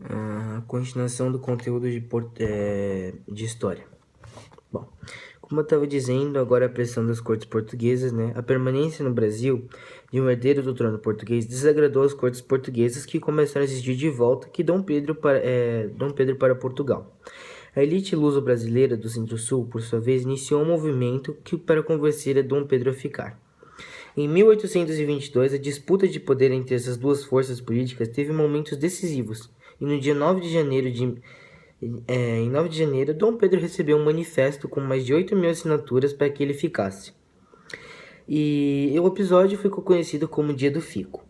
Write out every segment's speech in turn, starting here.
A continuação do conteúdo de história. Bom, como eu estava dizendo, agora a pressão das cortes portuguesas, né? A permanência no Brasil de um herdeiro do trono português desagradou as cortes portuguesas, que começaram a exigir de volta que Dom Pedro para Portugal. A elite luso-brasileira do Centro-Sul, por sua vez, iniciou um movimento para convencer a Dom Pedro a ficar. Em 1822, a disputa de poder entre essas duas forças políticas teve momentos decisivos, e no dia 9 de janeiro em 9 de janeiro, Dom Pedro recebeu um manifesto com mais de 8.000 assinaturas para que ele ficasse. E o episódio ficou conhecido como Dia do Fico.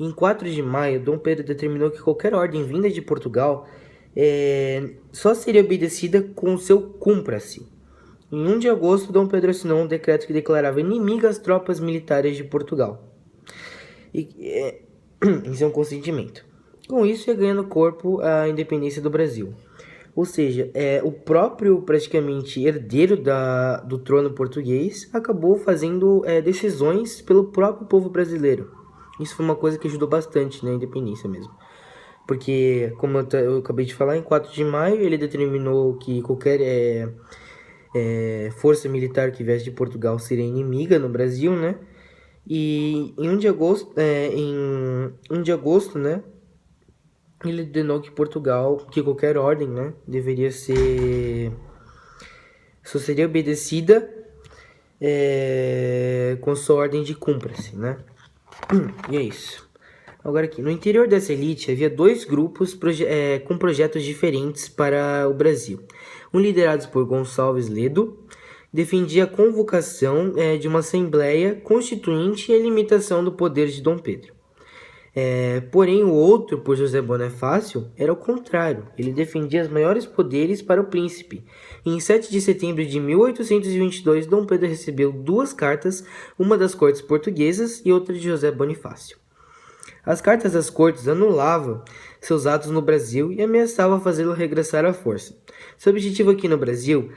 Em 4 de maio, Dom Pedro determinou que qualquer ordem vinda de Portugal só seria obedecida com o seu cumpra-se. Em 1 de agosto, Dom Pedro assinou um decreto que declarava inimigas as tropas militares de Portugal. Em seu consentimento. Com isso, ia ganhando corpo a independência do Brasil. Ou seja, o próprio, praticamente, herdeiro do trono português acabou fazendo decisões pelo próprio povo brasileiro. Isso foi uma coisa que ajudou bastante na independência mesmo. Porque, como eu acabei de falar, em 4 de maio ele determinou que qualquer força militar que viesse de Portugal seria inimiga no Brasil, né? E em 1 de agosto, né, ele ordenou que que qualquer ordem, né, só seria obedecida com sua ordem de cumpra-se, né? E é isso. Agora aqui, no interior dessa elite havia dois grupos com projetos diferentes para o Brasil. Um liderado por Gonçalves Ledo, defendia a convocação de uma Assembleia Constituinte e a limitação do poder de Dom Pedro. Porém, o outro, por José Bonifácio, era o contrário. Ele defendia os maiores poderes para o príncipe. E em 7 de setembro de 1822, Dom Pedro recebeu duas cartas, uma das cortes portuguesas e outra de José Bonifácio. As cartas das cortes anulavam seus atos no Brasil e ameaçavam fazê-lo regressar à força. Seu objetivo aqui no Brasil,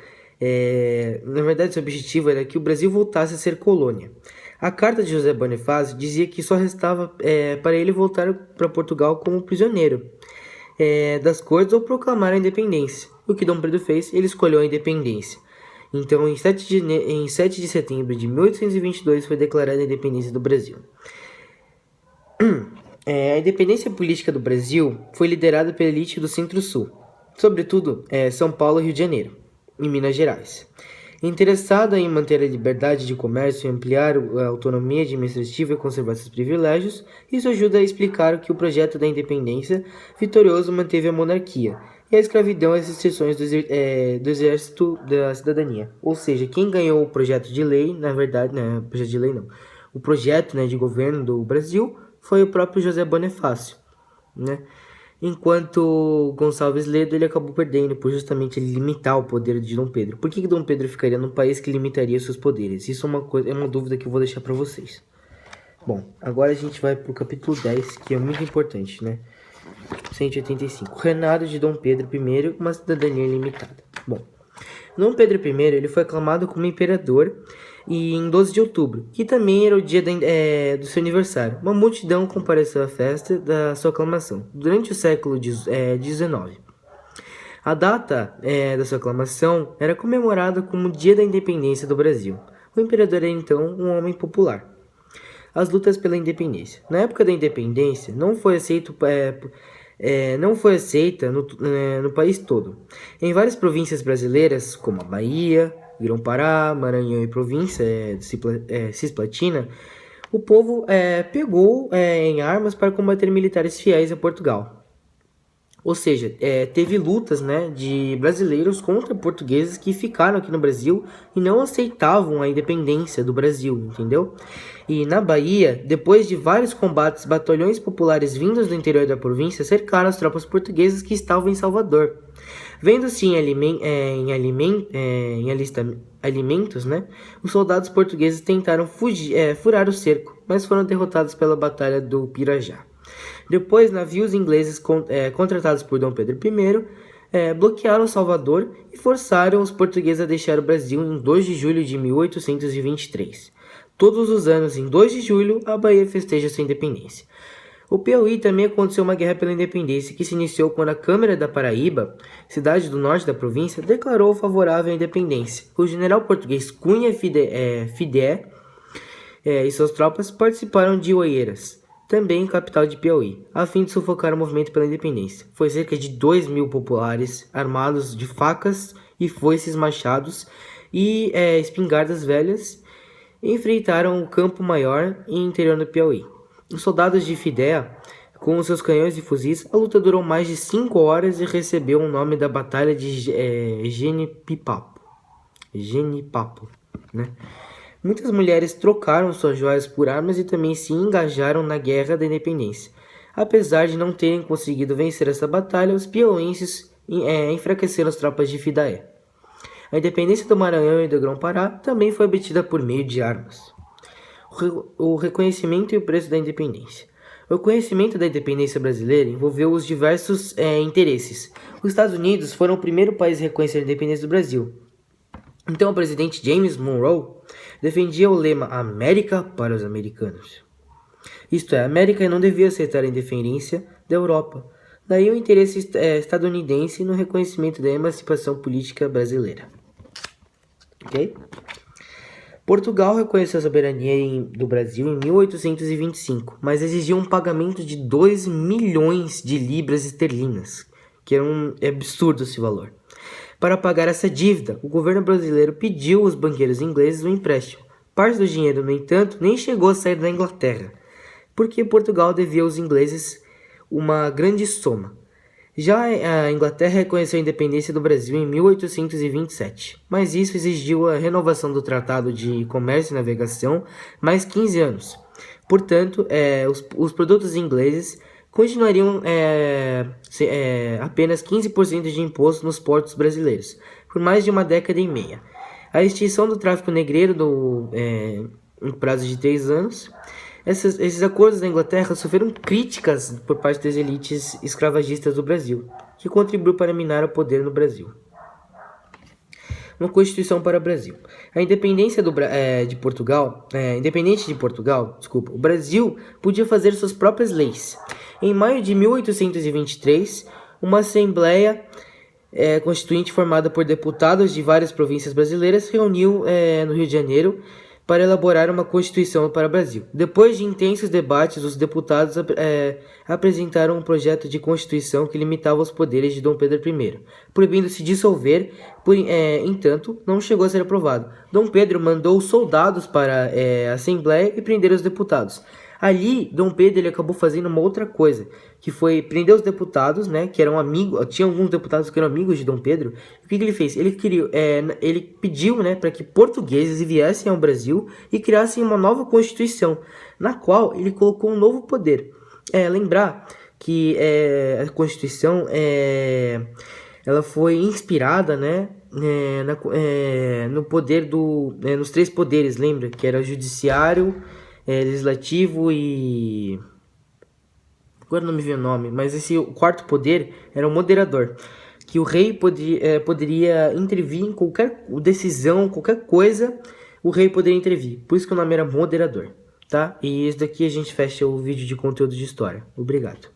na verdade, seu objetivo era que o Brasil voltasse a ser colônia. A carta de José Bonifácio dizia que só restava para ele voltar para Portugal como prisioneiro das cortes ou proclamar a independência. O que Dom Pedro fez? Ele escolheu a independência. Então, em 7 de setembro de 1822, foi declarada a independência do Brasil. A independência política do Brasil foi liderada pela elite do Centro-Sul, sobretudo São Paulo e Rio de Janeiro, e Minas Gerais. Interessado em manter a liberdade de comércio e ampliar a autonomia administrativa e conservar seus privilégios, isso ajuda a explicar que o projeto da independência vitorioso manteve a monarquia e a escravidão às restrições do exército da cidadania. Ou seja, quem ganhou o projeto de lei, na verdade, não, projeto de lei não, o projeto de governo do Brasil foi o próprio José Bonifácio, né? Enquanto Gonçalves Ledo ele acabou perdendo por justamente ele limitar o poder de Dom Pedro. Por que Dom Pedro ficaria num país que limitaria seus poderes? Isso é uma dúvida que eu vou deixar para vocês. Bom, agora a gente vai para o capítulo 10, que é muito importante, né? 185. Reinado de Dom Pedro I, uma cidadania limitada. Bom, Dom Pedro I ele foi aclamado como imperador e em 12 de outubro, que também era o dia do seu aniversário. Uma multidão compareceu à festa da sua aclamação, durante o século XIX. A data da sua aclamação era comemorada como o Dia da Independência do Brasil. O imperador era então um homem popular. As lutas pela independência. Na época da independência, não foi aceita no país todo. Em várias províncias brasileiras, como a Bahia, Grão-Pará, Maranhão e província Cisplatina, o povo pegou em armas para combater militares fiéis a Portugal. Ou seja, teve lutas, né, de brasileiros contra portugueses que ficaram aqui no Brasil e não aceitavam a independência do Brasil, entendeu? E na Bahia, depois de vários combates, batalhões populares vindos do interior da província cercaram as tropas portuguesas que estavam em Salvador. Vendo-se em alimentos, né, os soldados portugueses tentaram furar o cerco, mas foram derrotados pela Batalha do Pirajá. Depois, navios ingleses contratados por Dom Pedro I bloquearam Salvador e forçaram os portugueses a deixar o Brasil em 2 de julho de 1823. Todos os anos, em 2 de julho, a Bahia festeja sua independência. O Piauí também aconteceu uma guerra pela independência que se iniciou quando a Câmara da Paraíba, cidade do norte da província, declarou favorável à independência. O general português Cunha Fidé e suas tropas participaram de Oeiras, também capital de Piauí, a fim de sufocar o movimento pela independência. Foi cerca de 2.000 populares, armados de facas e foices, machados e espingardas velhas, enfrentaram o Campo Maior e interior do Piauí. Os soldados de Fidéa, com seus canhões e fuzis, a luta durou mais de 5 horas e recebeu o nome da Batalha de Genipapo, né? Muitas mulheres trocaram suas joias por armas e também se engajaram na Guerra da Independência. Apesar de não terem conseguido vencer essa batalha, os piauienses enfraqueceram as tropas de Fidéa. A independência do Maranhão e do Grão-Pará também foi obtida por meio de armas. O reconhecimento e o preço da independência. O reconhecimento da independência brasileira envolveu os diversos interesses. Os Estados Unidos foram o primeiro país a reconhecer a independência do Brasil. Então, o presidente James Monroe defendia o lema América para os americanos. Isto é, a América não devia aceitar a independência da Europa. Daí o interesse estadunidense no reconhecimento da emancipação política brasileira. Ok? Portugal reconheceu a soberania do Brasil em 1825, mas exigiu um pagamento de 2 milhões de libras esterlinas, que era um absurdo esse valor. Para pagar essa dívida, o governo brasileiro pediu aos banqueiros ingleses um empréstimo. Parte do dinheiro, no entanto, nem chegou a sair da Inglaterra, porque Portugal devia aos ingleses uma grande soma. Já a Inglaterra reconheceu a independência do Brasil em 1827, mas isso exigiu a renovação do Tratado de Comércio e Navegação mais 15 anos. Portanto, os produtos ingleses continuariam apenas 15% de imposto nos portos brasileiros, por mais de uma década e meia. A extinção do tráfico negreiro em prazo de 3 anos. Esses acordos da Inglaterra sofreram críticas por parte das elites escravagistas do Brasil, que contribuiu para minar o poder no Brasil. Uma Constituição para o Brasil. A independência de Portugal, independente de Portugal, o Brasil podia fazer suas próprias leis. Em maio de 1823, uma Assembleia Constituinte formada por deputados de várias províncias brasileiras reuniu no Rio de Janeiro para elaborar uma Constituição para o Brasil. Depois de intensos debates, os deputados apresentaram um projeto de Constituição que limitava os poderes de Dom Pedro I, proibindo-se dissolver, entanto, não chegou a ser aprovado. Dom Pedro mandou soldados para a Assembleia e prender os deputados. Ali, Dom Pedro acabou fazendo uma outra coisa, que foi prender os deputados, né, que eram amigos, tinha alguns deputados que eram amigos de Dom Pedro. O que ele fez? Ele pediu, né, para que portugueses viessem ao Brasil e criassem uma nova Constituição, na qual ele colocou um novo poder. Lembrar que a Constituição ela foi inspirada, né, no poder nos 3 poderes, lembra? Que era o judiciário, legislativo e... agora não me veio o nome, mas o 4º poder era o moderador, que o rei poderia intervir em qualquer decisão, qualquer coisa, o rei poderia intervir. Por isso que o nome era moderador, tá? E esse daqui a gente fecha o vídeo de conteúdo de história. Obrigado.